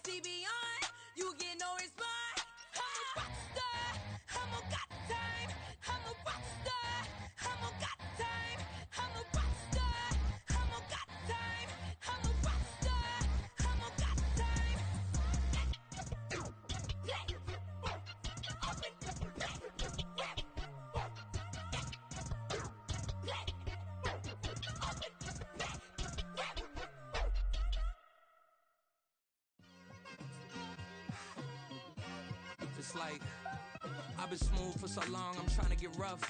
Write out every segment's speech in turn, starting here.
see beyond. You get no response. I'm a rock star. I'm a got time. I'm a rock star. I'm a got time. I'm a rock star. I'm a got time. I'm a rock star. I'm a got time. It's like I've been smooth for so long, I'm trying to get rough.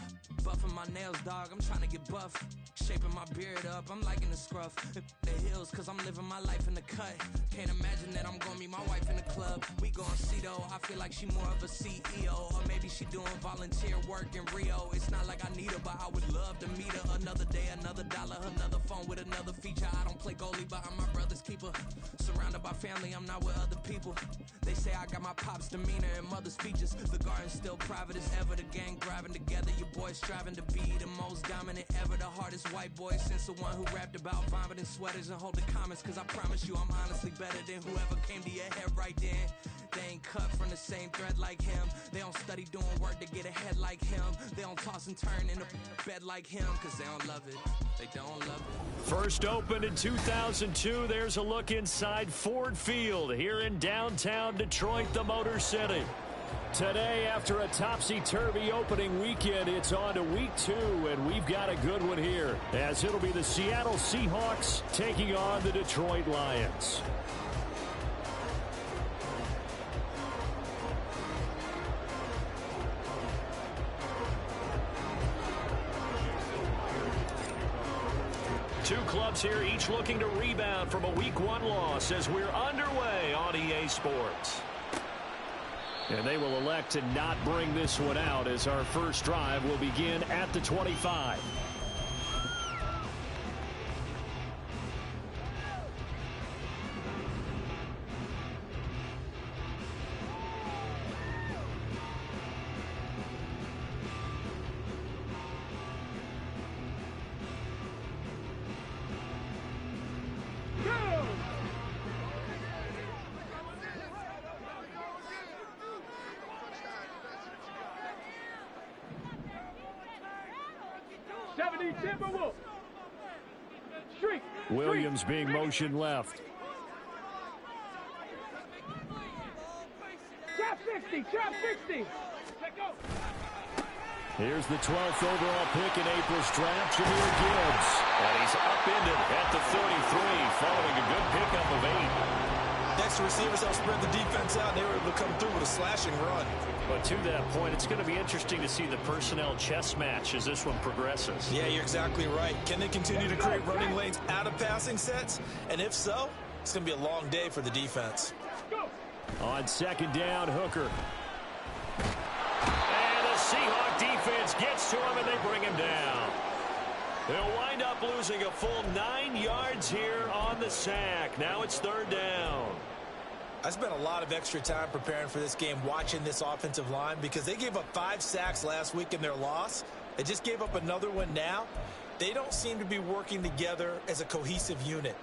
Buffing my nails, dog, I'm trying to get buff. Shaping my beard up, I'm liking the scruff. The hills, cause I'm living my life in the cut. Can't imagine that I'm gonna meet my wife in the club. We gon' see though, I feel like she more of a CEO. Or maybe she doing volunteer work in Rio. It's not like I need her, but I would love to meet her. Another day, another dollar, another phone with another feature. I don't play goalie, but I'm my brother's keeper. Surrounded by family, I'm not with other people. They say I got my pop's demeanor and mother's features. The garden's still private as ever. The gang driving together. Your boys striving to be the most dominant ever. The hardest white boy since the one who rapped about vomiting sweaters and holding comments. Cause I promise you I'm honestly better than whoever came to your head right then. They ain't cut from the same thread like him. They don't study doing work to get ahead like him. They don't toss and turn in a bed like him. Cause they don't love it. They don't love it. First opened in 2002. There's a look inside Ford Field here in downtown Detroit, the Motor City. Today, after a topsy-turvy opening weekend, it's on to week 2, and we've got a good one here, as it'll be the Seattle Seahawks taking on the Detroit Lions. Two clubs here, each looking to rebound from a Week 1 loss as we're underway on EA Sports. And they will elect to not bring this one out as our first drive will begin at the 25. Williams being motioned left. Trap 60, trap 60. Here's the 12th overall pick in April's draft, Jahmyr Gibbs. And he's upended at the 33 following a good pickup of 8. Next receivers help spread the defense out, and they were able to come through with a slashing run. But to that point, it's going to be interesting to see the personnel chess match as this one progresses. Yeah, you're exactly right. Can they continue to create running lanes out of passing sets? And if so, it's going to be a long day for the defense. On second down, Hooker. And the Seahawk defense gets to him, and they bring him down. They'll wind up losing a full 9 yards here on the sack. Now it's third down. I spent a lot of extra time preparing for this game, watching this offensive line, because they gave up 5 sacks last week in their loss. They just gave up another one now. They don't seem to be working together as a cohesive unit,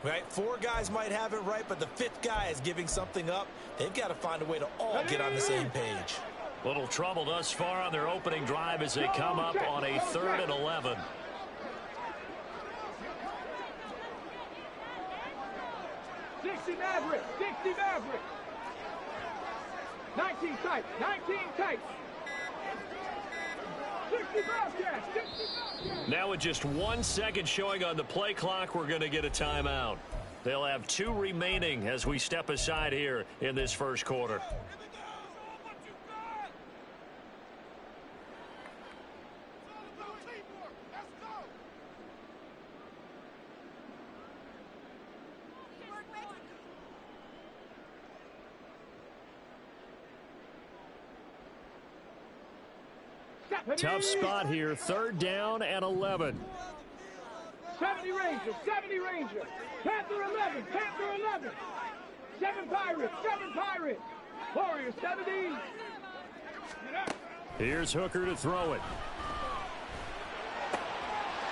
right? 4 guys might have it right, but the 5th guy is giving something up. They've got to find a way to all get on the same page. Little trouble thus far on their opening drive as they come up on a 3rd and 11. 60 Maverick, 60 Maverick. 19 tight, 19 tight. 60 Bobcats, 60 Bobcats. Now with just 1 second showing on the play clock, we're going to get a timeout. They'll have 2 remaining as we step aside here in this first quarter. Tough spot here, 3rd down and 11. 70 Ranger, 70 Ranger. Panther 11, Panther 11. 7 Pirates, 7 Pirates. Warrior 70. Here's Hooker to throw it.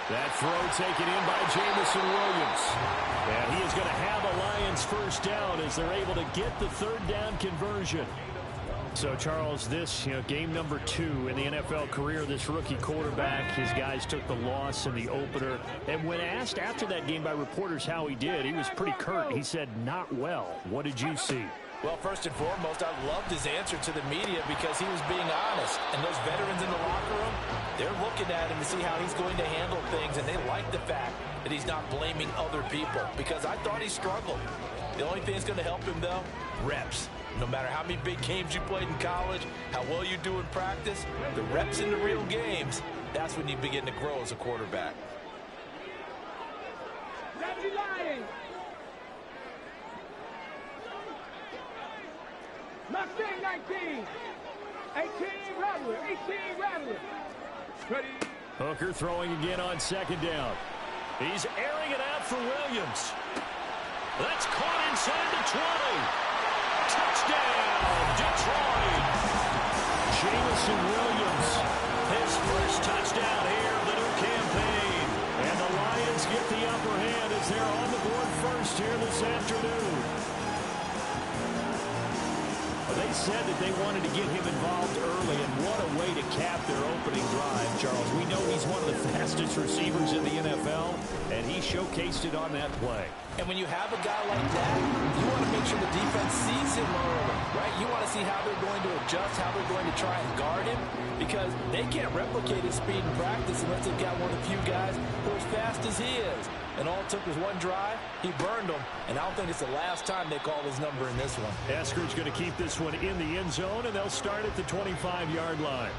That throw taken in by Jamison Williams. And he is going to have a Lions first down as they're able to get the third down conversion. So, Charles, this, game number 2 in the NFL career, this rookie quarterback, his guys took the loss in the opener. And when asked after that game by reporters how he did, he was pretty curt. He said, not well. What did you see? Well, first and foremost, I loved his answer to the media because he was being honest. And those veterans in the locker room, they're looking at him to see how he's going to handle things, and they like the fact that he's not blaming other people because I thought he struggled. The only thing that's going to help him, though, reps. No matter how many big games you played in college, how well you do in practice, the reps in the real games, that's when you begin to grow as a quarterback. Mustang 19. 18 Rattler. 18 Rattler. Ready. Hooker throwing again on second down. He's airing it out for Williams. That's caught inside the 20. Touchdown, Detroit. Jamison Williams, his first touchdown here of the new campaign. And the Lions get the upper hand as they're on the board first here this afternoon. They said that they wanted to get him involved early, and what a way to cap their opening drive, Charles. We know he's one of the fastest receivers in the NFL, and he showcased it on that play. And when you have a guy like that, you want to make sure the defense sees him early, right? You want to see how they're going to adjust, how they're going to try and guard him, because they can't replicate his speed in practice unless they've got one of the few guys who are as fast as he is. And all it took was one drive. He burned them. And I don't think it's the last time they call his number in this one. Esker's going to keep this one in the end zone, and they'll start at the 25-yard line.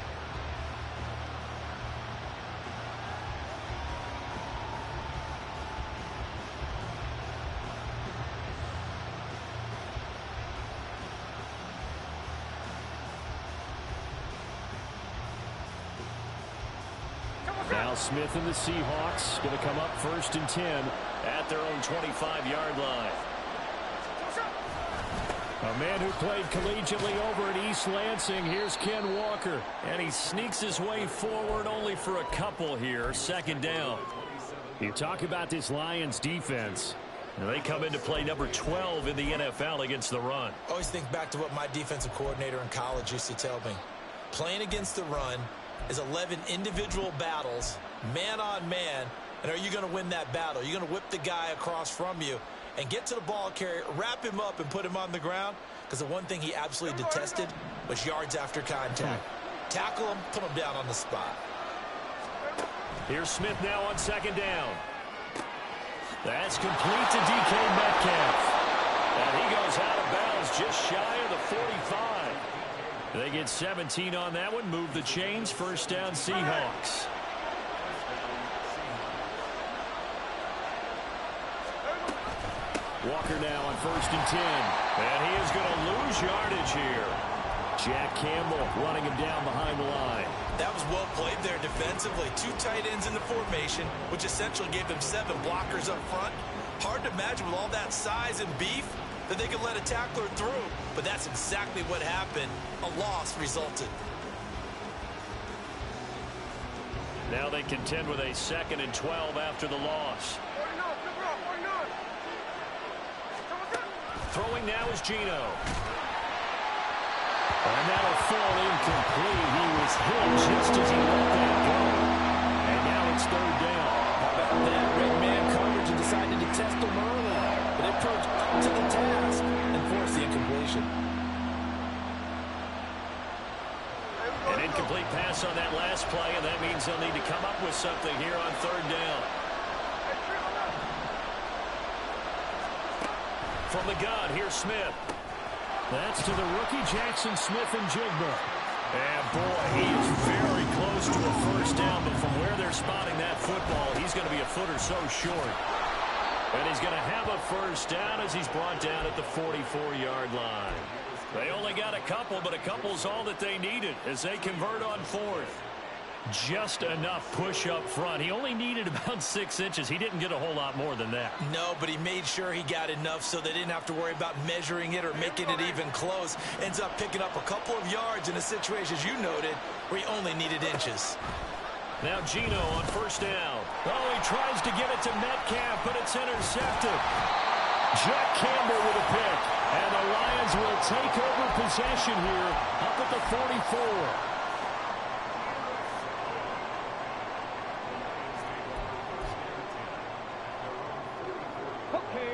Now Smith and the Seahawks going to come up 1st and 10 at their own 25-yard line. A man who played collegiately over at East Lansing. Here's Ken Walker. And he sneaks his way forward only for a couple here. 2nd down. You talk about this Lions defense. And they come into play number 12 in the NFL against the run. I always think back to what my defensive coordinator in college used to tell me. Playing against the run is 11 individual battles, man on man, and are you going to win that battle? You're going to whip the guy across from you and get to the ball carrier, wrap him up, and put him on the ground, because the one thing he absolutely detested was yards after contact. Tackle him, put him down on the spot. Here's Smith now on 2nd down. That's complete to DK Metcalf. And he goes out of bounds just shy of the 45. They get 17 on that one. Move the chains. 1st down, Seahawks. Walker now on 1st and 10. And he is going to lose yardage here. Jack Campbell running him down behind the line. That was well played there defensively. 2 tight ends in the formation, which essentially gave them 7 blockers up front. Hard to imagine with all that size and beef that they could let a tackler through, but that's exactly what happened. A loss resulted. Now they contend with a 2nd and 12 after the loss. Throwing now is Geno. And that'll fall incomplete. He was hit just as he let that go. And now it's 3rd down. How about that? Red man coverage and decided to test him early. But they approached up to the task and forced the incompletion. An incomplete pass on that last play, and that means they'll need to come up with something here on 3rd down. From the gun, here's Smith. That's to the rookie Jackson Smith-Njigba. And boy, he is very close to a 1st down, but from where they're spotting that football, he's going to be a foot or so short. And he's going to have a 1st down as he's brought down at the 44-yard line. They only got a couple, but a couple's all that they needed as they convert on 4th. Just enough push up front. He only needed about 6 inches. He didn't get a whole lot more than that. No, but he made sure he got enough so they didn't have to worry about measuring it or making it even close. Ends up picking up a couple of yards in a situation, as you noted, where he only needed inches. Now Gino on first down. Oh, he tries to get it to Metcalf, but it's intercepted. Jack Campbell with a pick. And the Lions will take over possession here up at the 44.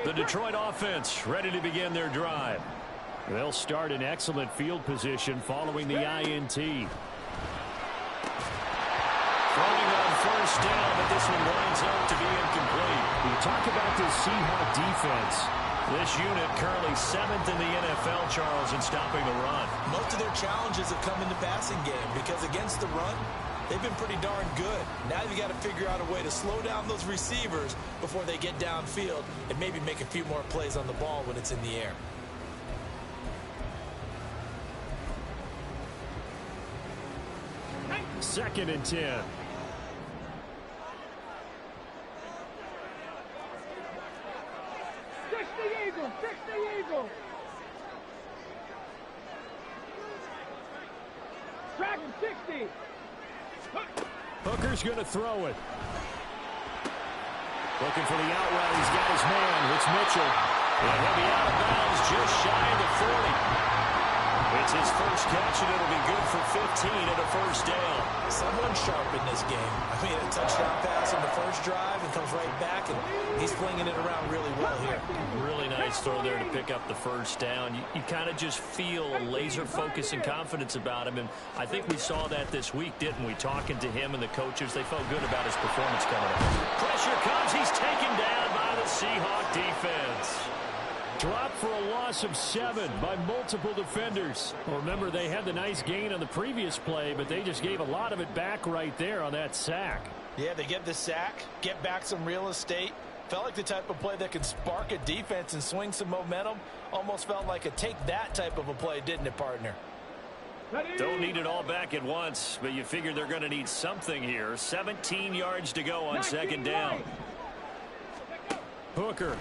The Detroit offense ready to begin their drive. They'll start in excellent field position following the INT. Throwing on first down, but this one winds up to be incomplete. You talk about this Seahawk defense. This unit currently 7th in the NFL, Charles, in stopping the run. Most of their challenges have come in the passing game because against the run, they've been pretty darn good. Now you've got to figure out a way to slow down those receivers before they get downfield and maybe make a few more plays on the ball when it's in the air. Second and 10. Fix the Eagles! Fix the Eagles! Track him, 60! Hooker's going to throw it. Looking for the out route. He's got his man. It's Mitchell. And he'll be out of bounds just shy of the 40. It's his first catch, and it'll be good for 15 and a first down. Someone sharp in this game. I mean, a touchdown pass on the first drive and comes right back, and he's flinging it around really well here. Really nice throw there to pick up the first down. You kind of just feel a laser focus and confidence about him, and I think we saw that this week, didn't we? Talking to him and the coaches, they felt good about his performance coming up. Pressure comes. He's taken down by the Seahawk defense. Dropped for a loss of 7 by multiple defenders. Well, remember, they had the nice gain on the previous play, but they just gave a lot of it back right there on that sack. Yeah, they get the sack, get back some real estate. Felt like the type of play that could spark a defense and swing some momentum. Almost felt like a take that type of a play, didn't it, partner? Don't need it all back at once, but you figure they're going to need something here. 17 yards to go on second down. Hooker.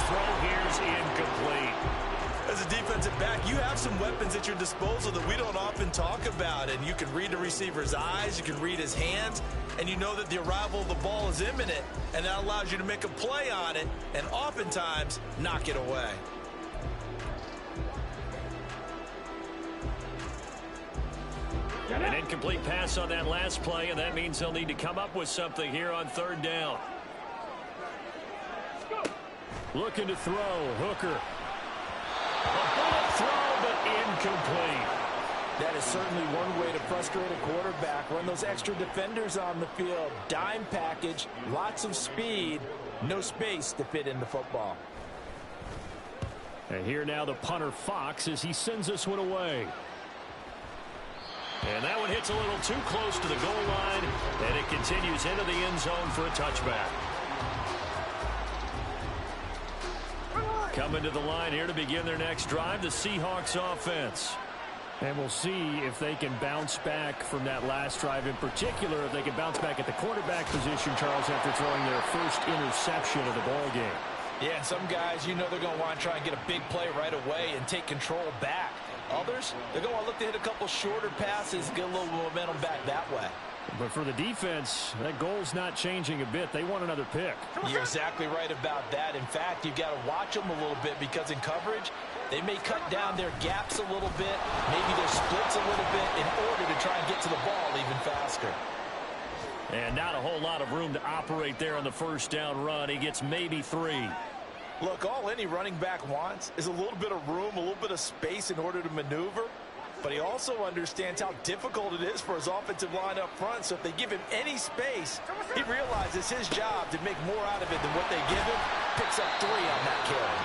Throw here's incomplete. As a defensive back, you have some weapons at your disposal that we don't often talk about, and you can read the receiver's eyes, you can read his hands, and you know that the arrival of the ball is imminent, and that allows you to make a play on it and oftentimes knock it away. An incomplete pass on that last play, and that means they'll need to come up with something here on third down. Looking to throw. Hooker. A bullet throw, but incomplete. That is certainly one way to frustrate a quarterback. Run those extra defenders on the field. Dime package, lots of speed, no space to fit in the football. And here now the punter Fox as he sends this one away. And that one hits a little too close to the goal line, and it continues into the end zone for a touchback. Coming to the line here to begin their next drive, the Seahawks offense. And we'll see if they can bounce back from that last drive in particular, if they can bounce back at the quarterback position, Charles, after throwing their first interception of the ball game. Yeah, some guys, you know they're going to want to try and get a big play right away and take control back. Others, they're going to look to hit a couple shorter passes, get a little momentum back that way. But for the defense, that goal's not changing a bit. They want another pick. You're exactly right about that. In fact, you've got to watch them a little bit because in coverage, they may cut down their gaps a little bit, maybe their splits a little bit in order to try and get to the ball even faster. And not a whole lot of room to operate there on the first down run. He gets maybe 3. Look, all any running back wants is a little bit of room, a little bit of space in order to maneuver. But he also understands how difficult it is for his offensive line up front. So if they give him any space, he realizes his job to make more out of it than what they give him. Picks up 3 on that carry.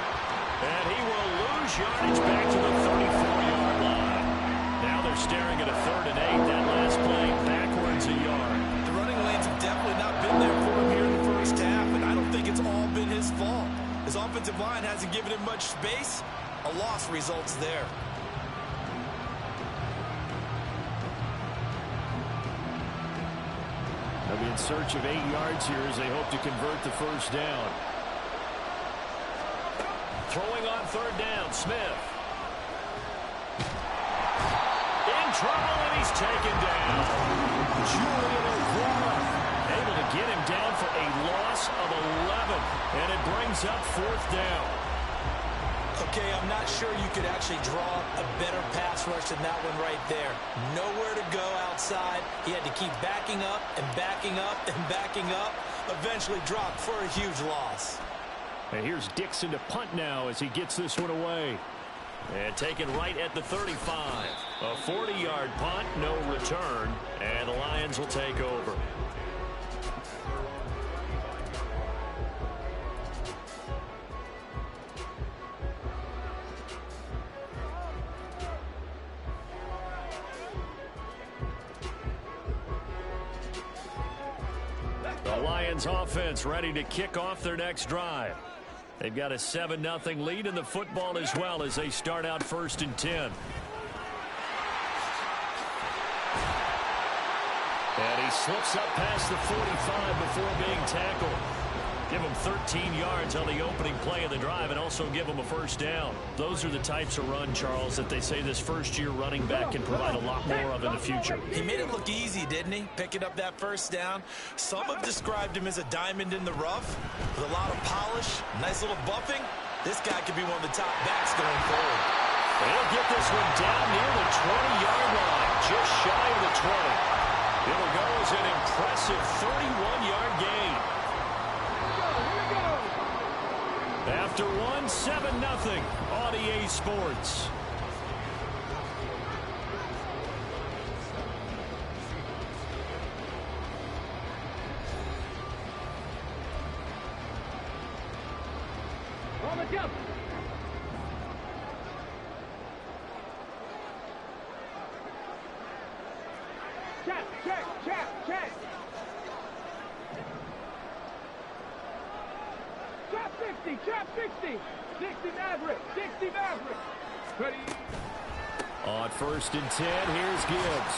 And he will lose yardage back to the 34-yard line. Now they're staring at a 3rd and 8. That last play backwards a yard. The running lanes have definitely not been there for him here in the first half, and I don't think it's all been his fault. His offensive line hasn't given him much space. A loss results there. They'll be in search of 8 yards here as they hope to convert the first down. Throwing on third down, Smith. trouble, and he's taken down. Julian Okwara able to get him down for a loss of 11, and it brings up 4th down. Okay, I'm not sure you could actually draw a better pass rush than that one right there. Nowhere to go outside. He had to keep backing up and backing up and backing up. Eventually dropped for a huge loss. And here's Dixon to punt now as he gets this one away. And taken right at the 35. A 40-yard punt, no return, and the Lions will take over. The Lions offense ready to kick off their next drive. They've got a 7-0 lead in the football as well as they start out 1st and 10. And he slips up past the 45 before being tackled. Give him 13 yards on the opening play of the drive and also give him a 1st down. Those are the types of run, Charles, that they say this first-year running back can provide a lot more of in the future. He made it look easy, didn't he? Picking up that 1st down. Some have described him as a diamond in the rough with a lot of polish, nice little buffing. This guy could be one of the top backs going forward. They'll get this one down near the 20-yard line, just shy of the 20. It'll go as an impressive 31-yard gain. After one, 7-0 on EA Sports. On the jump. Check. Trap 60. 60 Maverick. Ready. On 1st and 10, here's Gibbs.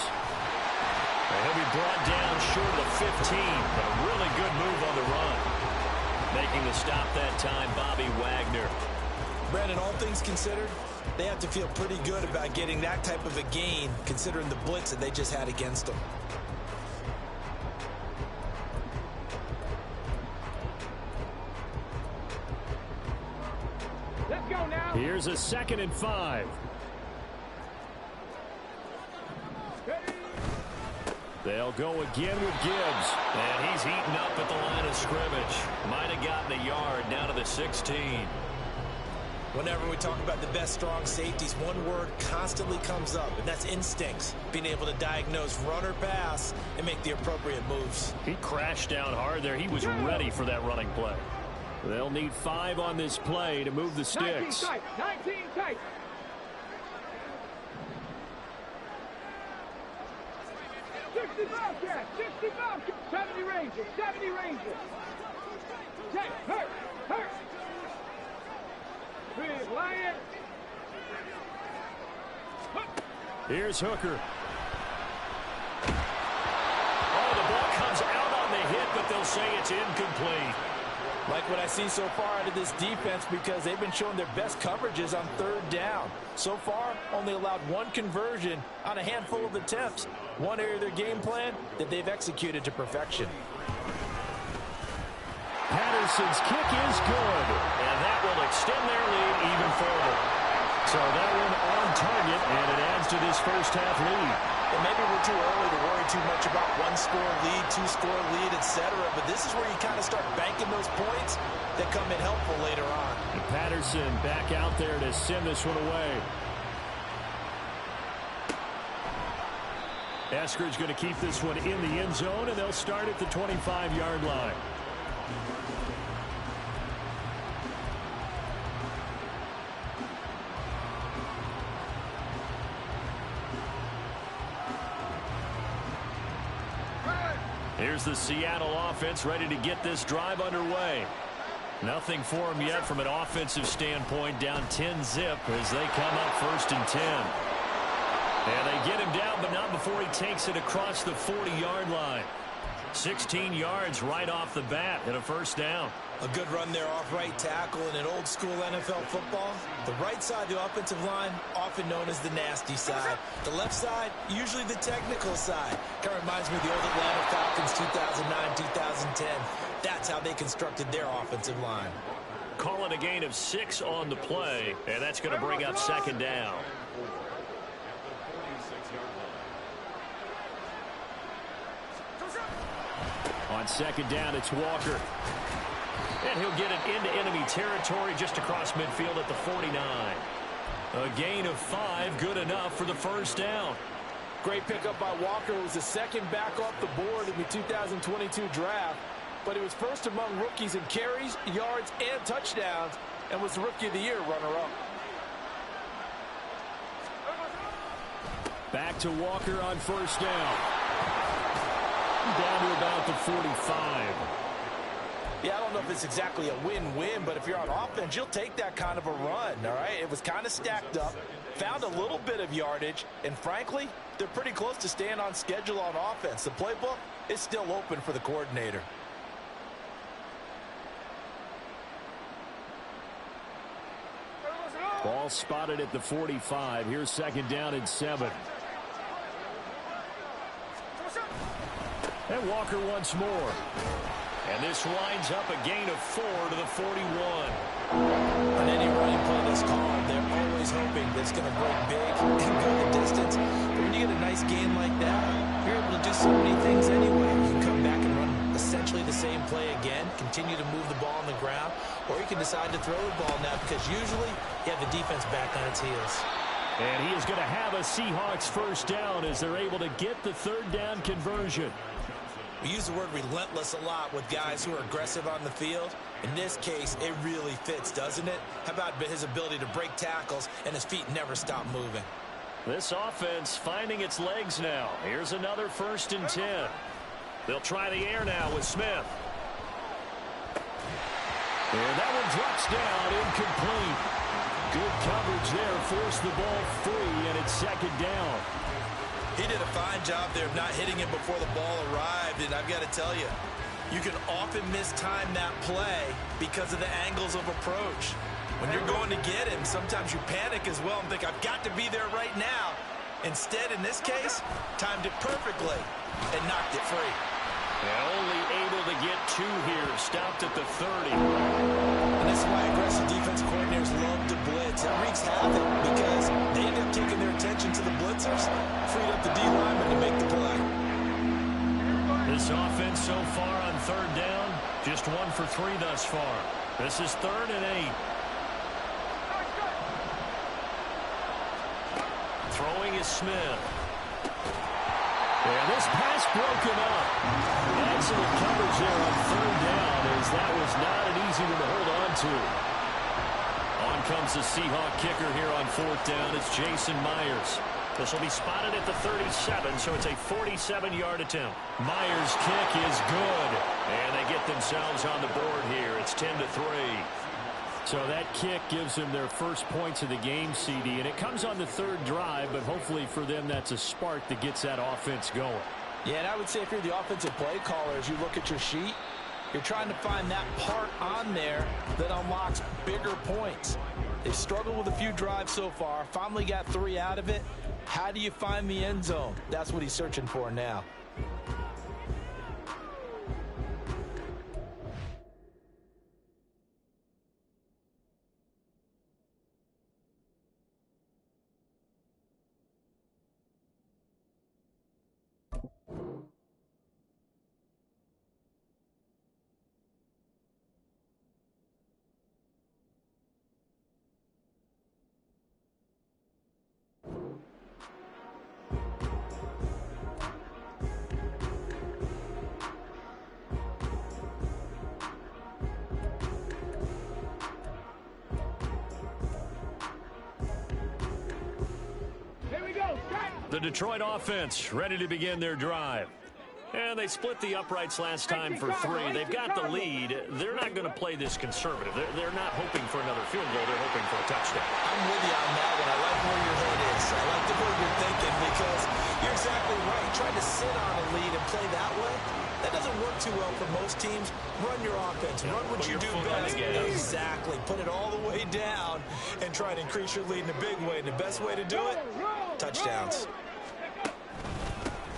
And he'll be brought down short of the 15, but a really good move on the run. Making the stop that time, Bobby Wagner. Brandon, all things considered, they have to feel pretty good about getting that type of a gain considering the blitz that they just had against them. Let's go now. Here's a 2nd and 5. They'll go again with Gibbs. And he's heating up at the line of scrimmage. Might have gotten a yard down to the 16. Whenever we talk about the best strong safeties, one word constantly comes up, and that's instincts. Being able to diagnose run or pass and make the appropriate moves. He crashed down hard there. He was ready for that running play. They'll need 5 on this play to move the sticks. 19 tight. 65 catch. 70 Ranger. Check. Hurt. Big Lion. Here's Hooker. Oh, the ball comes out on the hit, but they'll say it's incomplete. Like what I see so far out of this defense because they've been showing their best coverages on 3rd down. So far, only allowed 1 conversion on a handful of attempts. One area of their game plan that they've executed to perfection. Patterson's kick is good, and that will extend their lead even further. So that one on target, and it adds to this first half lead. And maybe we're too early to worry too much about 1-score lead, 2-score lead, etc. But this is where you kind of start banking those points that come in helpful later on. And Patterson back out there to send this one away. Eskridge going to keep this one in the end zone, and they'll start at the 25-yard line. Here's the Seattle offense ready to get this drive underway. Nothing for them yet from an offensive standpoint, down 10-zip as they come up 1st and 10. And they get him down, but not before he takes it across the 40-yard line. 16 yards right off the bat and a first down. A good run there off right tackle in an old school NFL football. The right side of the offensive line, often known as the nasty side. The left side, usually the technical side. Kind of reminds me of the old Atlanta Falcons 2009, 2010. That's how they constructed their offensive line. Call it a gain of 6 on the play, and that's going to bring up second down. On second down, it's Walker. And he'll get it into enemy territory just across midfield at the 49. A gain of 5, good enough for the first down. Great pickup by Walker. It was the second back off the board in the 2022 draft. But he was first among rookies in carries, yards, and touchdowns, and was the Rookie of the Year runner-up. Back to Walker on first down. Down to about the 45. Yeah, I don't know if it's exactly a win-win, but if you're on offense, you'll take that kind of a run, all right? It was kind of stacked up, found a little bit of yardage, and frankly, they're pretty close to staying on schedule on offense. The playbook is still open for the coordinator. Ball spotted at the 45. Here's second down and 7. And Walker once more. And this winds up a gain of 4 to the 41. On any running play that's called, they're always hoping that it's going to break big and go the distance. But when you get a nice gain like that, you're able to do so many things anyway. You can come back and run essentially the same play again, continue to move the ball on the ground, or you can decide to throw the ball now because usually you have the defense back on its heels. And he is going to have a Seahawks first down as they're able to get the third down conversion. We use the word relentless a lot with guys who are aggressive on the field. In this case, it really fits, doesn't it? How about his ability to break tackles and his feet never stop moving? This offense finding its legs now. Here's another 1st and 10. They'll try the air now with Smith. And that one drops down, incomplete. Good coverage there, forced the ball free, and it's second down. He did a fine job there of not hitting it before the ball arrived, and I've got to tell you, you can often mistime that play because of the angles of approach. When you're going to get him, sometimes you panic as well and think, I've got to be there right now. Instead, in this case, timed it perfectly and knocked it free. And only able to get 2 here, stopped at the 30. And this is why aggressive defense coordinators love to blitz. It wreaks havoc because they end up taking their attention to the blitzers, freed up the D-lineman to make the play. This offense so far on third down, just 1 for 3 thus far. This is 3rd and 8. Throwing is Smith. And this pass broken up. Excellent coverage there on third down as that was not an easy one to hold on to. On comes the Seahawk kicker here on 4th down. It's Jason Myers. This will be spotted at the 37, so it's a 47-yard attempt. Myers' kick is good, and they get themselves on the board here. It's 10-3. So that kick gives them their first points of the game, CD, and it comes on the 3rd drive, but hopefully for them that's a spark that gets that offense going. Yeah, and I would say if you're the offensive play caller, as you look at your sheet, you're trying to find that part on there that unlocks bigger points. They've struggled with a few drives so far, finally got 3 out of it. How do you find the end zone? That's what he's searching for now. The Detroit offense ready to begin their drive. And they split the uprights last time for 3. They've got the lead. They're not going to play this conservative. They're not hoping for another field goal. They're hoping for a touchdown. I'm with you on that one. I like where your head is. I like the way you're thinking because you're exactly right. Trying to sit on a lead and play that way, that doesn't work too well for most teams. Run your offense. Run what you do best. Exactly. Put it all the way down and try to increase your lead in a big way. And the best way to do it, touchdowns.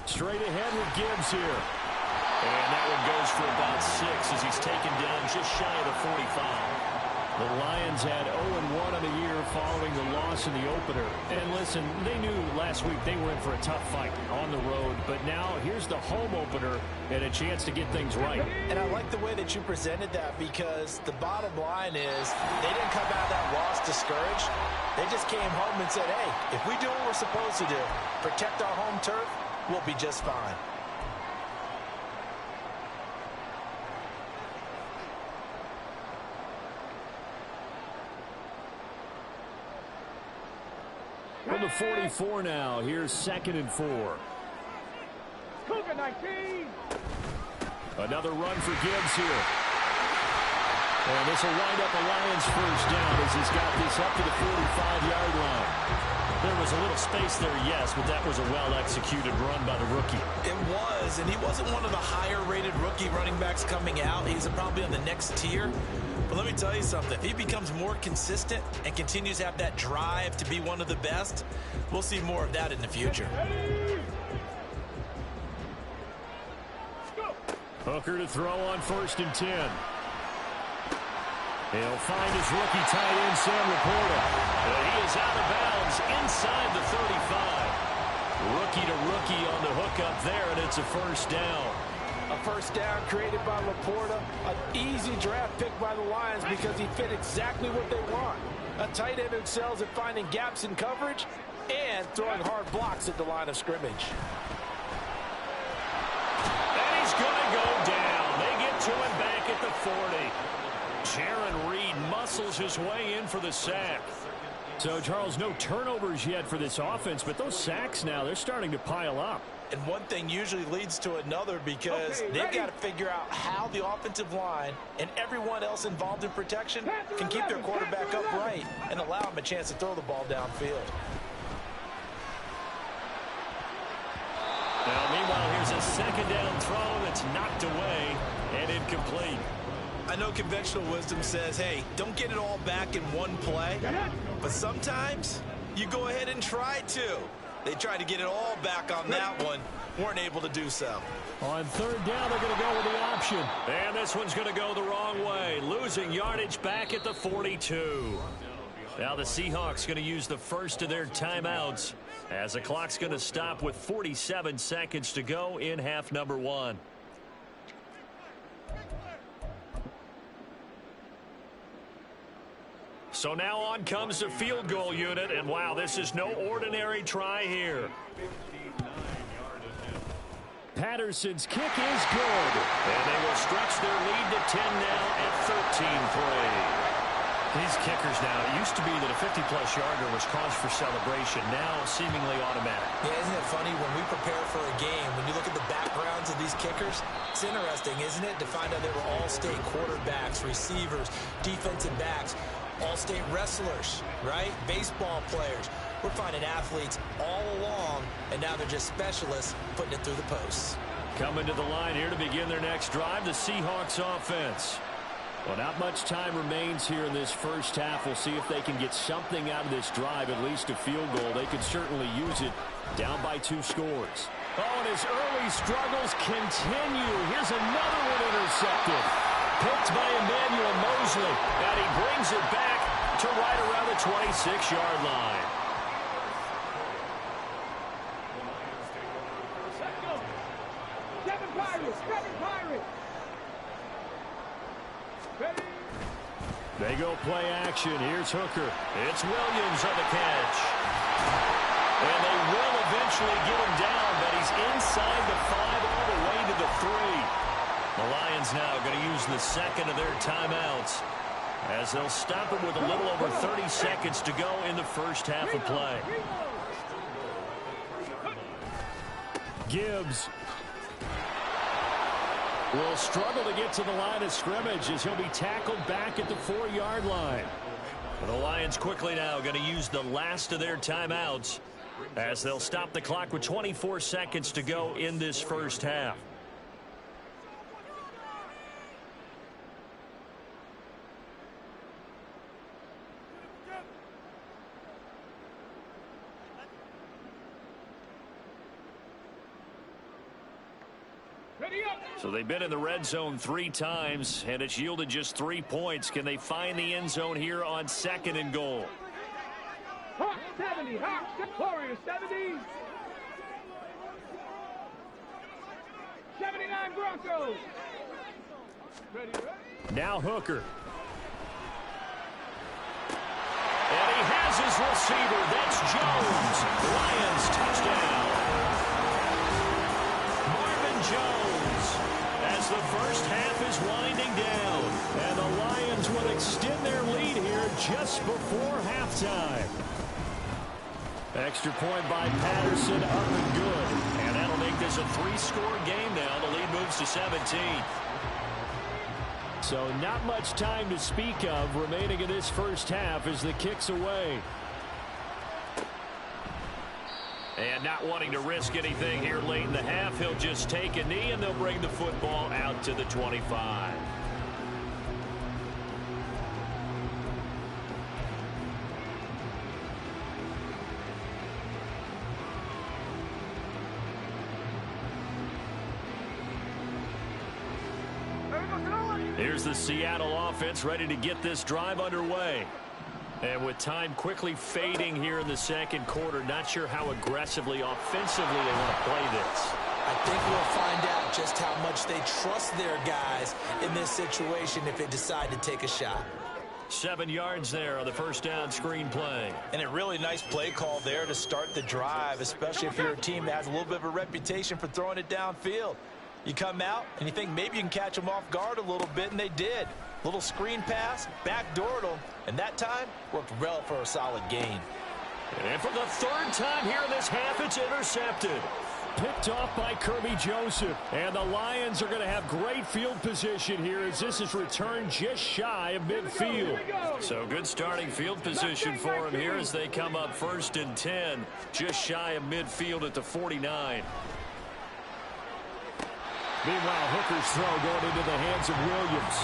Straight ahead with Gibbs here. And that one goes for about 6 as he's taken down just shy of the 45. The Lions had 0-1 on the year following the loss in the opener. And listen, they knew last week they were in for a tough fight on the road. But now here's the home opener and a chance to get things right. And I like the way that you presented that because the bottom line is they didn't come out of that loss discouraged. They just came home and said, hey, if we do what we're supposed to do, protect our home turf, we'll be just fine. From the 44 now, here's 2nd and 4. Cougar 19. Another run for Gibbs here. And this will wind up a Lions first down as he's got this up to the 45-yard line. There was a little space there, yes, but that was a well-executed run by the rookie. It was, and he wasn't one of the higher-rated rookie running backs coming out. He's probably on the next tier. But let me tell you something. If he becomes more consistent and continues to have that drive to be one of the best, we'll see more of that in the future. Hooker to throw on 1st and 10. He'll find his rookie tight end, Sam Laporta. He is out of bounds inside the 35. Rookie to rookie on the hook up there, and it's a first down. A first down created by Laporta. An easy draft pick by the Lions because he fit exactly what they want. A tight end who excels at finding gaps in coverage and throwing hard blocks at the line of scrimmage. And he's going to go down. They get to him back at the 40. Jaron Reed muscles his way in for the sack. So, Charles, no turnovers yet for this offense, but those sacks now, they're starting to pile up. And one thing usually leads to another because they've got to figure out how the offensive line and everyone else involved in protection can keep their quarterback upright and allow him a chance to throw the ball downfield. Now, meanwhile, here's a 2nd down throw that's knocked away and incomplete. I know conventional wisdom says, hey, don't get it all back in one play, but sometimes you go ahead and try to. They tried to get it all back on that one, weren't able to do so. On 3rd down, they're going to go with the option. And this one's going to go the wrong way, losing yardage back at the 42. Now the Seahawks going to use the first of their timeouts as the clock's going to stop with 47 seconds to go in half number 1. So now on comes the field goal unit, and wow, this is no ordinary try here. Patterson's kick is good, and they will stretch their lead to 10 now at 13-3. These kickers now, it used to be that a 50-plus yarder was cause for celebration, now seemingly automatic. Yeah, isn't it funny when we prepare for a game, when you look at the backgrounds of these kickers, it's interesting, isn't it, to find out they were all-state quarterbacks, receivers, defensive backs, all-state wrestlers, right? Baseball players. We're finding athletes all along, and now they're just specialists putting it through the posts. Coming to the line here to begin their next drive, the Seahawks offense. Well, not much time remains here in this first half. We'll see if they can get something out of this drive, at least a field goal. They could certainly use it down by 2 scores. Oh, and his early struggles continue. Here's another one intercepted. Picked by Emmanuel Mosley, and he brings it back to right around the 26-yard line. Seven Pirates. Ready? They go play action. Here's Hooker. It's Williams on the catch. And they will eventually get him down, but he's inside the 5 all the way to the 3. The Lions now going to use the second of their timeouts as they'll stop it with a little over 30 seconds to go in the first half of play. will struggle to get to the line of scrimmage as he'll be tackled back at the 4-yard line. The Lions quickly now going to use the last of their timeouts as they'll stop the clock with 24 seconds to go in this first half. So they've been in the red zone 3 times, and it's yielded just 3 points. Can they find the end zone here on 2nd and goal? Hawks 70, Hawks, Warriors 70. 79 Broncos. Ready. Now Hooker. And he has his receiver. That's Jones. Lions touchdown. Marvin Jones, as the first half is winding down, and the Lions will extend their lead here just before halftime. Extra point by Patterson, up and good. And that'll make this a 3-score game now. The lead moves to 17. So not much time to speak of remaining in this first half as the kick's away. And not wanting to risk anything here late in the half, he'll just take a knee and they'll bring the football out to the 25. Here's the Seattle offense ready to get this drive underway. And with time quickly fading here in the second quarter, not sure how aggressively, offensively they want to play this. I think we'll find out just how much they trust their guys in this situation if they decide to take a shot. 7 yards there on the first down screen play. And a really nice play call there to start the drive, especially if you're a team that has a little bit of a reputation for throwing it downfield. You come out and you think maybe you can catch them off guard a little bit, and they did. Little screen pass, backdoored them, and that time worked well for a solid gain. And for the 3rd time here in this half, it's intercepted. Picked off by Kirby Joseph. And the Lions are going to have great field position here as this is returned just shy of midfield. So good starting field position for them here as they come up 1st and 10, just shy of midfield at the 49. Meanwhile, Hooker's throw going into the hands of Williams.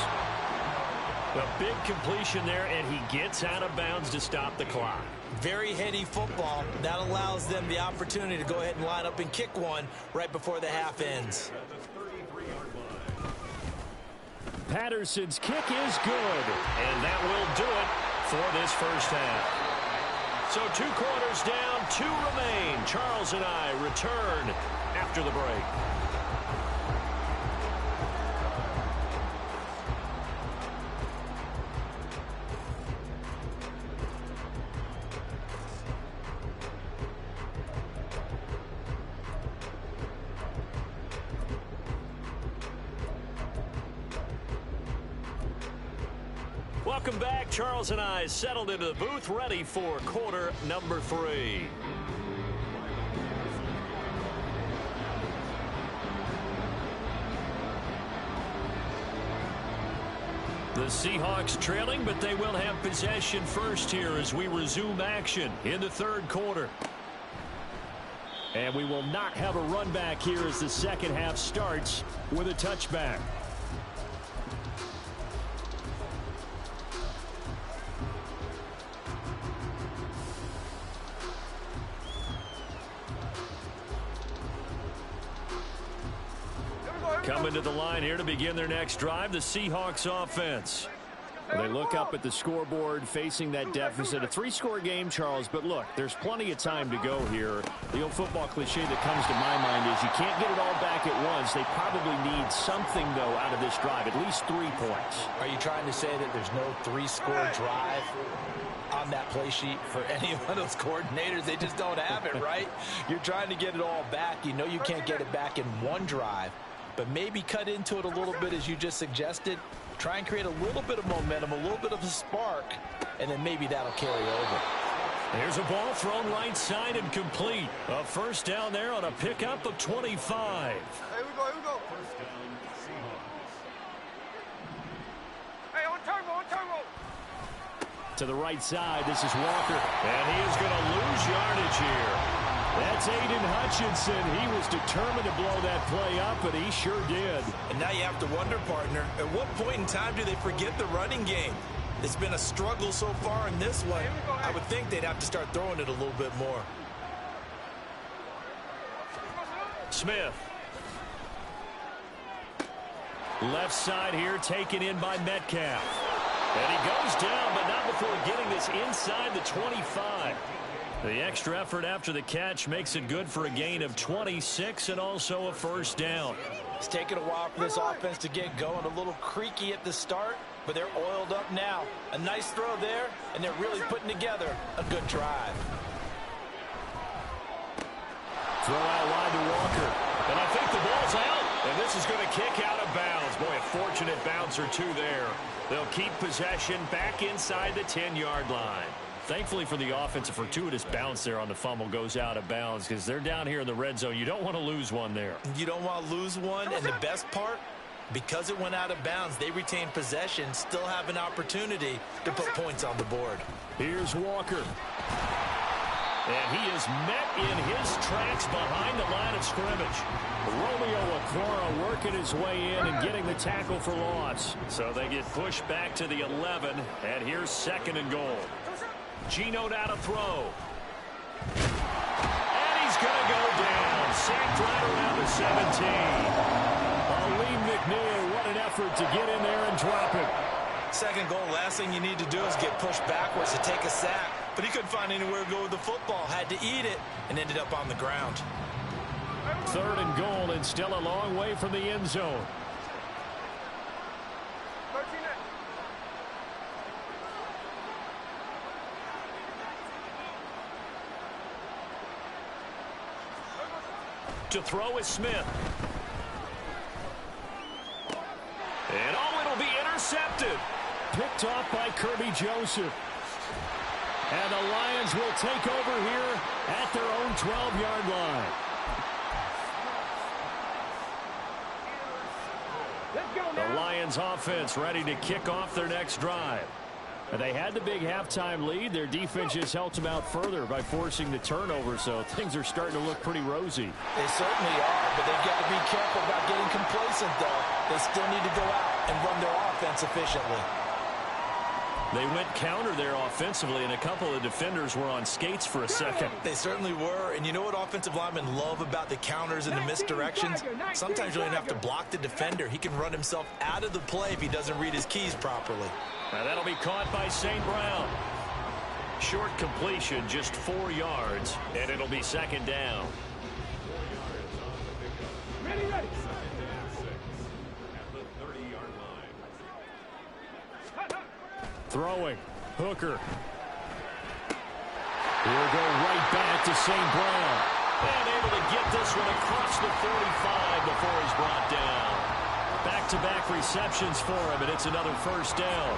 A big completion there, and he gets out of bounds to stop the clock. Very heady football. That allows them the opportunity to go ahead and line up and kick one right before the half ends. Patterson's kick is good, and that will do it for this first half. So 2 quarters down, 2 remain. Charles and I return after the break. Welcome back. Charles and I settled into the booth, ready for quarter number 3. The Seahawks trailing, but they will have possession first here as we resume action in the 3rd quarter. And we will not have a run back here as the second half starts with a touchback. Coming to the line here to begin their next drive, the Seahawks offense. They look up at the scoreboard facing that deficit. A 3-score game, Charles, but look, there's plenty of time to go here. The old football cliche that comes to my mind is you can't get it all back at once. They probably need something, though, out of this drive, at least 3 points. Are you trying to say that there's no 3-score drive on that play sheet for any one of those coordinators? They just don't have it, right? You're trying to get it all back. You know you can't get it back in one drive. But maybe cut into it a little bit as you just suggested. Try and create a little bit of momentum, a little bit of a spark, and then maybe that'll carry over. There's a ball thrown right side and complete. A first down there on a pickup of 25. Here we go, here we go. To the right side, this is Walker. And he is going to lose yardage here. That's Aiden Hutchinson. He was determined to blow that play up, and he sure did. And now you have to wonder, partner, at what point in time do they forget the running game? It's been a struggle so far in this one. I would think they'd have to start throwing it a little bit more. Smith. Left side here, taken in by Metcalf. And he goes down, but not before getting this inside the 25. The extra effort after the catch makes it good for a gain of 26 and also a first down. It's taken a while for this offense to get going. A little creaky at the start, but they're oiled up now. A nice throw there, and they're really putting together a good drive. Throw out wide to Walker. And I think the ball's out. And this is going to kick out of bounds. Boy, a fortunate bounce or two there. They'll keep possession back inside the 10-yard line. Thankfully for the offense, a fortuitous bounce there on the fumble goes out of bounds because they're down here in the red zone. You don't want to lose one there. You don't want to lose one, and the best part, because it went out of bounds, they retain possession, still have an opportunity to put points on the board. Here's Walker. And he is met in his tracks behind the line of scrimmage. Romeo Okwara working his way in and getting the tackle for loss. So they get pushed back to the 11, and here's 2nd and goal. Gino now to throw. And he's going to go down. Sacked right around the 17. Aleem McNeil, what an effort to get in there and drop it. 2nd goal, last thing you need to do is get pushed backwards to take a sack. But he couldn't find anywhere to go with the football. Had to eat it and ended up on the ground. 3rd and goal and still a long way from the end zone. To throw is Smith. And it'll be intercepted. Picked off by Kirby Joseph. And the Lions will take over here at their own 12-yard line. The Lions offense ready to kick off their next drive. And they had the big halftime lead. Their defense just helped them out further by forcing the turnover, so things are starting to look pretty rosy. They certainly are, but they've got to be careful about getting complacent, though. They still need to go out and run their offense efficiently. They went counter there offensively, and a couple of defenders were on skates for a second. They certainly were, and you know what offensive linemen love about the counters and the misdirections? Sometimes you don't even have to block the defender. He can run himself out of the play if he doesn't read his keys properly. Now that'll be caught by St. Brown. Short completion, just 4 yards, and it'll be 2nd down. Ready. Throwing. Hooker. He'll go right back to St. Brown. And able to get this one across the 45 before he's brought down. Back-to-back receptions for him, and it's another first down.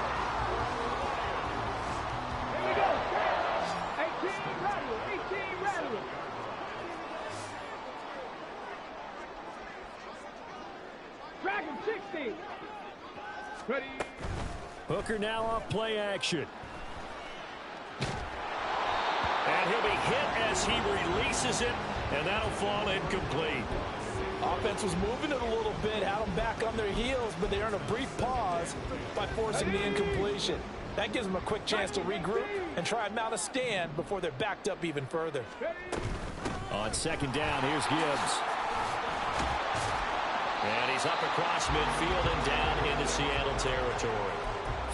Here we go. 18 rattle. Dragon 60. Ready. Hooker now off play action. And he'll be hit as he releases it, and that'll fall incomplete. Offense was moving it a little bit, had them back on their heels, but they earned a brief pause by forcing the incompletion. That gives them a quick chance to regroup and try and mount a stand before they're backed up even further. On 2nd down, here's Gibbs. And he's up across midfield and down into Seattle territory.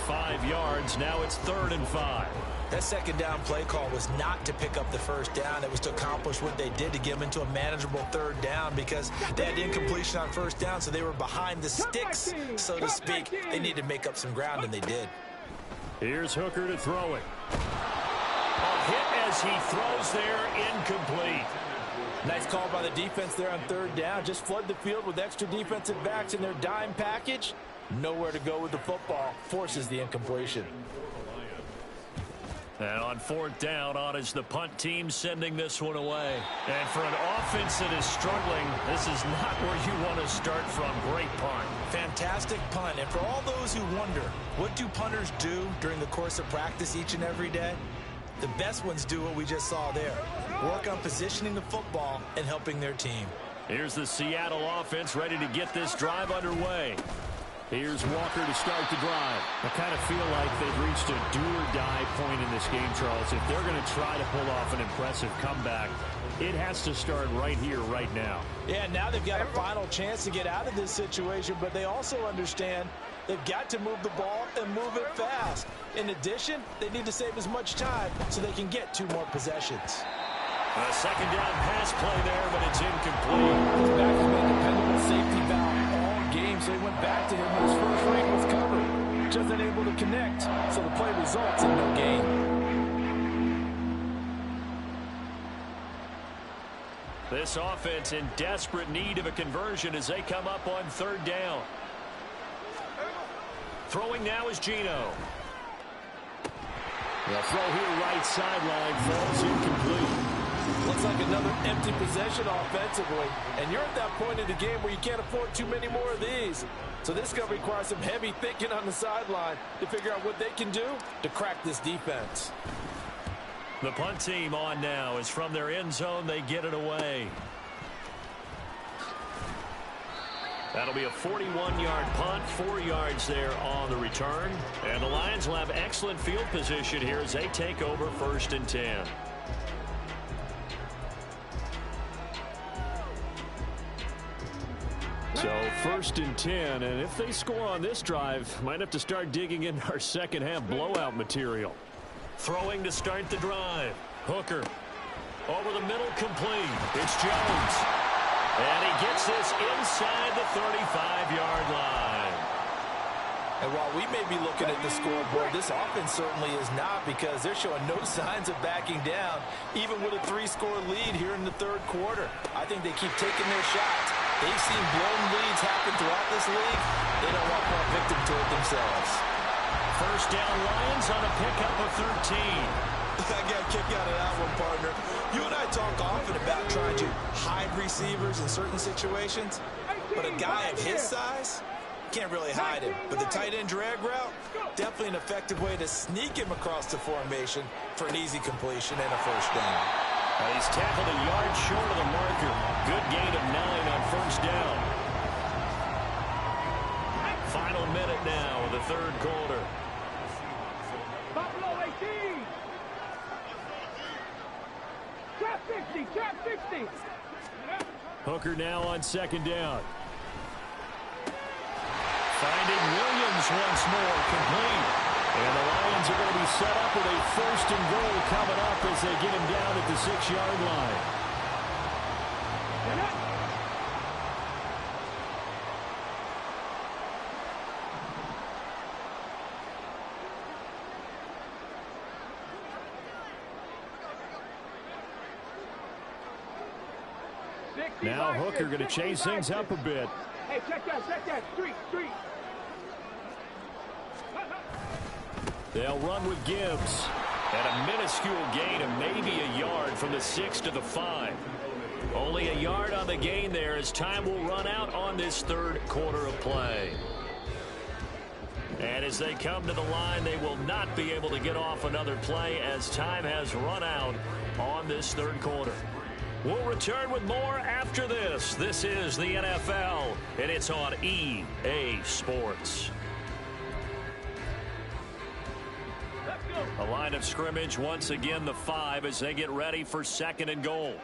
5 yards, now it's 3rd and 5. That 2nd down play call was not to pick up the first down. It was to accomplish what they did to get them into a manageable 3rd down because they had incompletion on 1st down, so they were behind the sticks, so to speak. They needed to make up some ground, and they did. Here's Hooker to throw it. A hit as he throws there, incomplete. Nice call by the defense there on 3rd down. Just flood the field with extra defensive backs in their dime package. Nowhere to go with the football. Forces the incompletion. And on fourth down, on is the punt team sending this one away. And for an offense that is struggling, this is not where you want to start from. Great punt. Fantastic punt. And for all those who wonder, what do punters do during the course of practice each and every day? The best ones do what we just saw there. Work on positioning the football and helping their team. Here's the Seattle offense ready to get this drive underway. Here's Walker to start the drive. I kind of feel like they've reached a do-or-die point in this game, Charles. If they're going to try to pull off an impressive comeback, it has to start right here, right now. Yeah, now they've got a final chance to get out of this situation, but they also understand they've got to move the ball and move it fast. In addition, they need to save as much time so they can get 2 more possessions. A second down pass play there, but it's incomplete. His back has been a dependable safety valve all game, so he went back to him when his first read was covered. Just unable to connect, so the play results in no gain. This offense in desperate need of a conversion as they come up on third down. Throwing now is Geno. The throw here right sideline falls incomplete. Looks like another empty possession offensively. And you're at that point in the game where you can't afford too many more of these. So this is going to require some heavy thinking on the sideline to figure out what they can do to crack this defense. The punt team on now is from their end zone. They get it away. That'll be a 41-yard punt, 4 yards there on the return. And the Lions will have excellent field position here as they take over 1st and 10. So 1st and 10, and if they score on this drive, might have to start digging in our second half blowout material. Throwing to start the drive. Hooker over the middle, complete. It's Jones. And he gets this inside the 35-yard line. And while we may be looking at the scoreboard, this offense certainly is not, because they're showing no signs of backing down, even with a 3-score lead here in the third quarter. I think they keep taking their shots. They've seen blown leads happen throughout this league. They don't want more victim to it themselves. First down, Lions on a pickup of 13. I got a kick out of that one, partner. You and I talk often about trying to hide receivers in certain situations, but a guy of his size can't really hide him. But the tight end drag route, definitely an effective way to sneak him across the formation for an easy completion and a first down. He's tackled a yard short of the marker. Good gain of 9 on first down. Final minute now of the third quarter. Buffalo 18. Trap 60, trap 60. Hooker now on second down. Finding Williams once more, complete. And the Lions are going to be set up with a 1st and goal coming up as they get him down at the 6-yard line. Now Hooker going to change things up a bit. Hey, check that. Street. They'll run with Gibbs. And a minuscule gain of maybe a yard from the 6 to the 5. Only a yard on the gain there as time will run out on this third quarter of play. And as they come to the line, they will not be able to get off another play as time has run out on this third quarter. We'll return with more after this. This is the NFL, and it's on EA Sports. A line of scrimmage, once again the 5 as they get ready for 2nd and goal.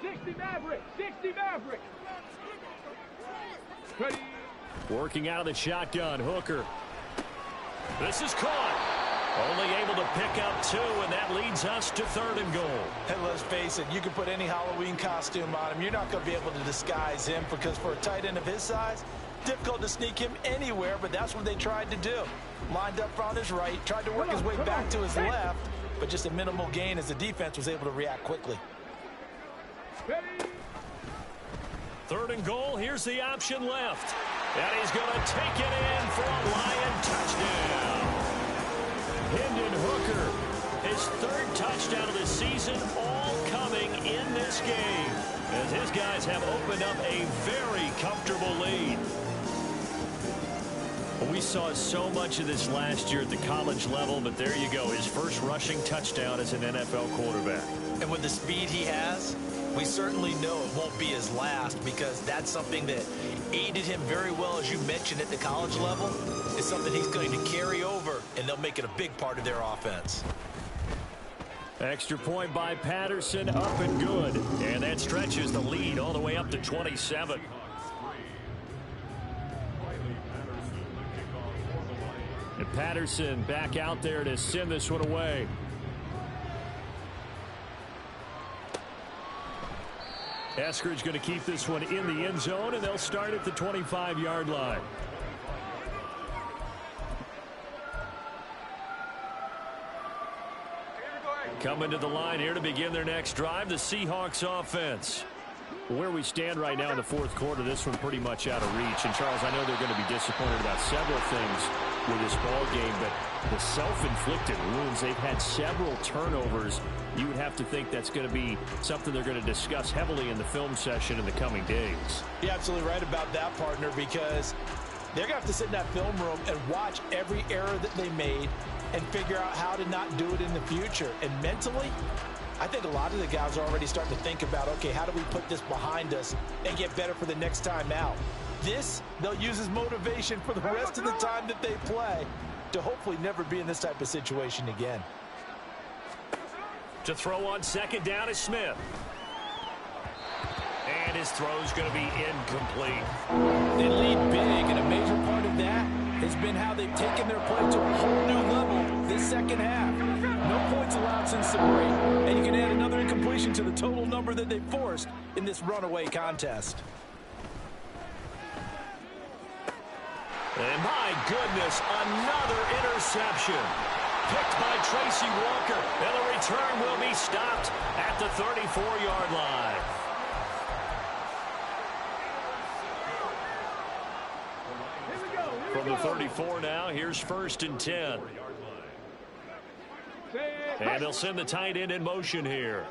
60 Maverick. Ready. Working out of the shotgun, Hooker. This is caught. Only able to pick up 2, and that leads us to 3rd and goal. And let's face it, you can put any Halloween costume on him. You're not going to be able to disguise him, because for a tight end of his size, difficult to sneak him anywhere, but that's what they tried to do. Lined up on his right, tried to work his way back to his left, but just a minimal gain as the defense was able to react quickly. 3rd and goal, here's the option left. And he's going to take it in for a Lion touchdown. Hendon Hooker, his this game, as his guys have opened up a very comfortable lead. We saw so much of this last year at the college level, but there you go, his first rushing touchdown as an NFL quarterback. And with the speed he has, we certainly know it won't be his last, because that's something that aided him very well, as you mentioned, at the college level. It's something he's going to carry over, and they'll make it a big part of their offense. Extra point by Patterson, up and good. And that stretches the lead all the way up to 27. And Patterson back out there to send this one away. Eskridge going to keep this one in the end zone, and they'll start at the 25-yard line. Coming to the line here to begin their next drive, the Seahawks offense. Where we stand right now in the fourth quarter, this one pretty much out of reach. And, Charles, I know they're going to be disappointed about several things with this ball game, but the self-inflicted wounds, they've had several turnovers. You would have to think that's going to be something they're going to discuss heavily in the film session in the coming days. You're absolutely right about that, partner, because they're going to have to sit in that film room and watch every error that they made and figure out how to not do it in the future. And mentally, I think a lot of the guys are already starting to think about, okay, how do we put this behind us and get better for the next time out? This, they'll use as motivation for the rest of the time that they play to hopefully never be in this type of situation again. To throw on second down is Smith. And his throw's going to be incomplete. They lead big, and a major part of that has been how they've taken their play to a whole new level this second half. No points allowed since the break, and you can add another incompletion to the total number that they forced in this runaway contest. And my goodness, another interception. Picked by Tracy Walker, and the return will be stopped at the 34-yard line. From the 34 now, here's 1st and 10. And they'll send the tight end in motion here.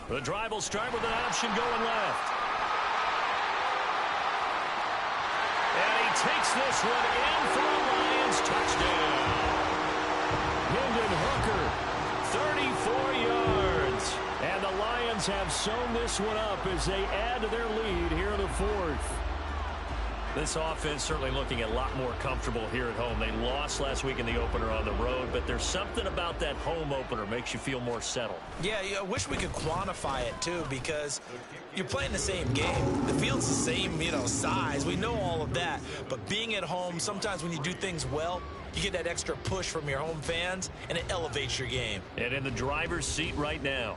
The drive will start with an option going left. And he takes this one in for a Lions touchdown. Hendon Hooker, 34 yards. And the Lions have sewn this one up as they add to their lead here in the fourth. This offense certainly looking a lot more comfortable here at home. They lost last week in the opener on the road, but there's something about that home opener makes you feel more settled. Yeah, I wish we could quantify it, too, because you're playing the same game. The field's the same, size. We know all of that. But being at home, sometimes when you do things well, you get that extra push from your home fans, and it elevates your game. And in the driver's seat right now.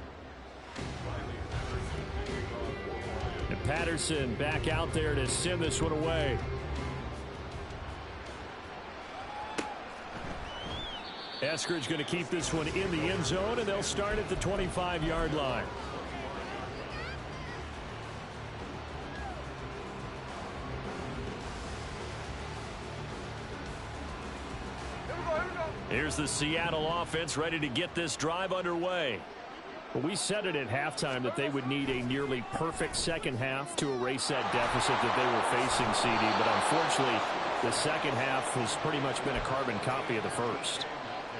And Patterson back out there to send this one away. Eskridge going to keep this one in the end zone, and they'll start at the 25-yard line. Here's the Seattle offense ready to get this drive underway. Well, we said it at halftime that they would need a nearly perfect second half to erase that deficit that they were facing, CD. But unfortunately, the second half has pretty much been a carbon copy of the first.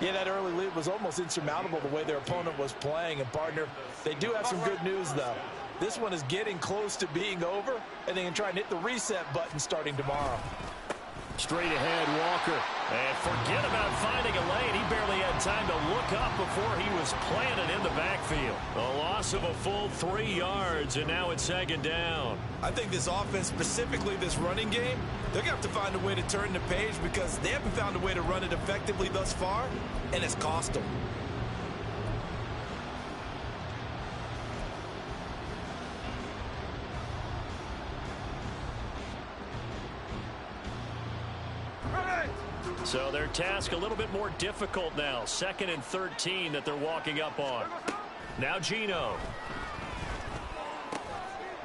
Yeah, that early lead was almost insurmountable the way their opponent was playing. And, partner, they do have some good news, though. This one is getting close to being over, and they can try and hit the reset button starting tomorrow. Straight ahead, Walker. And forget about finding a lane. He barely had time to look up before he was planted in the backfield. A loss of a full 3 yards, and now it's second down. I think this offense, specifically this running game, they're going to have to find a way to turn the page because they haven't found a way to run it effectively thus far, and it's cost them. So their task a little bit more difficult now. 2nd and 13 that they're walking up on. Now Geno.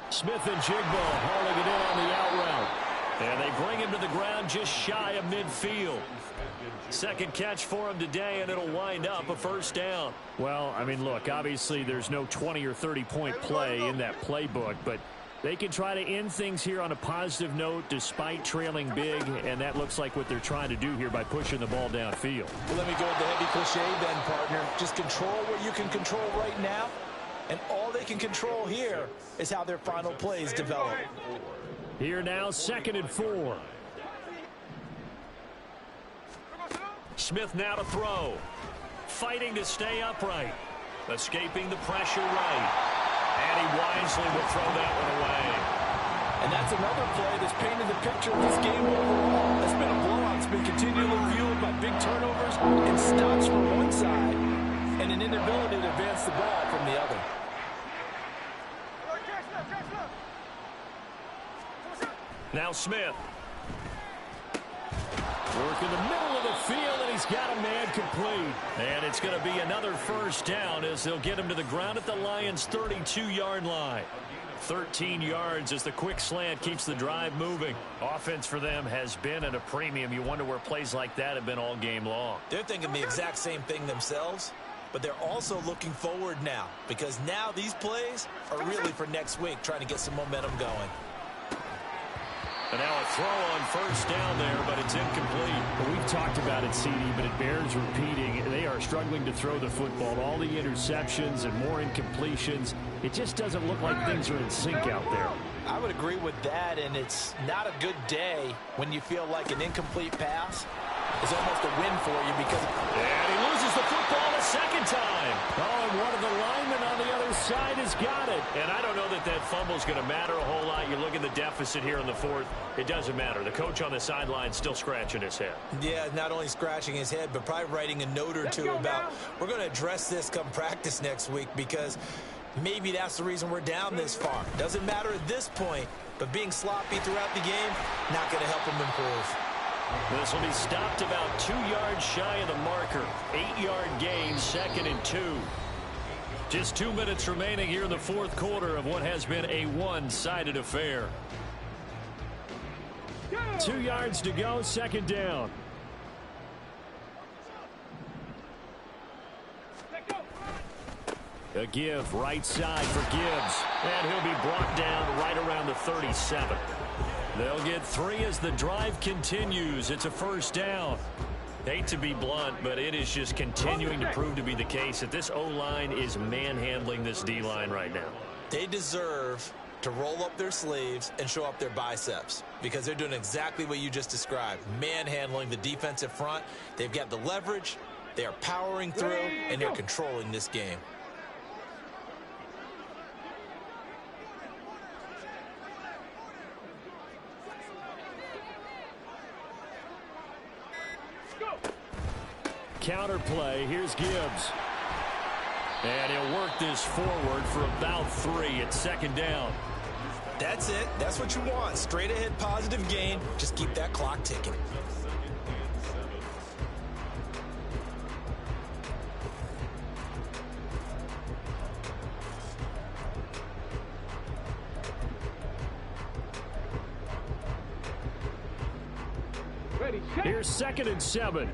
Smith and Jigbo hauling it in on the out route. And they bring him to the ground just shy of midfield. Second catch for him today, and it'll wind up a first down. Well, I mean, look, obviously there's no 20 or 30-point play in that playbook, but they can try to end things here on a positive note despite trailing big, and that looks like what they're trying to do here by pushing the ball downfield. Well, let me go with the heavy cliche then, partner. Just control what you can control right now, and all they can control here is how their final plays develop. Here now, 2nd and 4. Smith now to throw. Fighting to stay upright. Escaping the pressure right. And he wisely will throw that one away. And that's another play that's painted the picture of this game overall. It's been a blowout. It's been continually fueled by big turnovers and stops from one side and an inability to advance the ball from the other. Now Smith. Work in the middle of the field, and he's got a man complete. And it's going to be another first down as they'll get him to the ground at the Lions' 32-yard line. 13 yards as the quick slant keeps the drive moving. Offense for them has been at a premium. You wonder where plays like that have been all game long. They're thinking the exact same thing themselves, but they're also looking forward now because now these plays are really for next week, trying to get some momentum going. And now a throw on first down there, but it's incomplete. Well, we've talked about it, CD, but it bears repeating. They are struggling to throw the football. All the interceptions and more incompletions. It just doesn't look like things are in sync out there. I would agree with that, and it's not a good day when you feel like an incomplete pass is almost a win for you because... And he loses the football a second time. Oh, and one of the linemen on the other side has got it. And I don't know that that fumble's going to matter a whole lot. You look at the deficit here in the fourth. It doesn't matter. The coach on the sideline still scratching his head. Yeah, not only scratching his head, but probably writing a note or two about, we're going to address this come practice next week because maybe that's the reason we're down this far. Doesn't matter at this point, but being sloppy throughout the game, not going to help him improve. This will be stopped about 2 yards shy of the marker. 8-yard gain, 2nd and 2. Just 2 minutes remaining here in the fourth quarter of what has been a one-sided affair. 2 yards to go, 2nd down. A give right side for Gibbs. And he'll be brought down right around the 37. They'll get 3 as the drive continues. It's a first down. Hate to be blunt, but it is just continuing to prove to be the case that this O-line is manhandling this D-line right now. They deserve to roll up their sleeves and show up their biceps because they're doing exactly what you just described, manhandling the defensive front. They've got the leverage, they are powering through, and they're controlling this game. Counter play. Here's Gibbs. And he'll work this forward for about 3 at 2nd down. That's it. That's what you want. Straight ahead positive gain. Just keep that clock ticking. Ready, set. Here's 2nd and 7.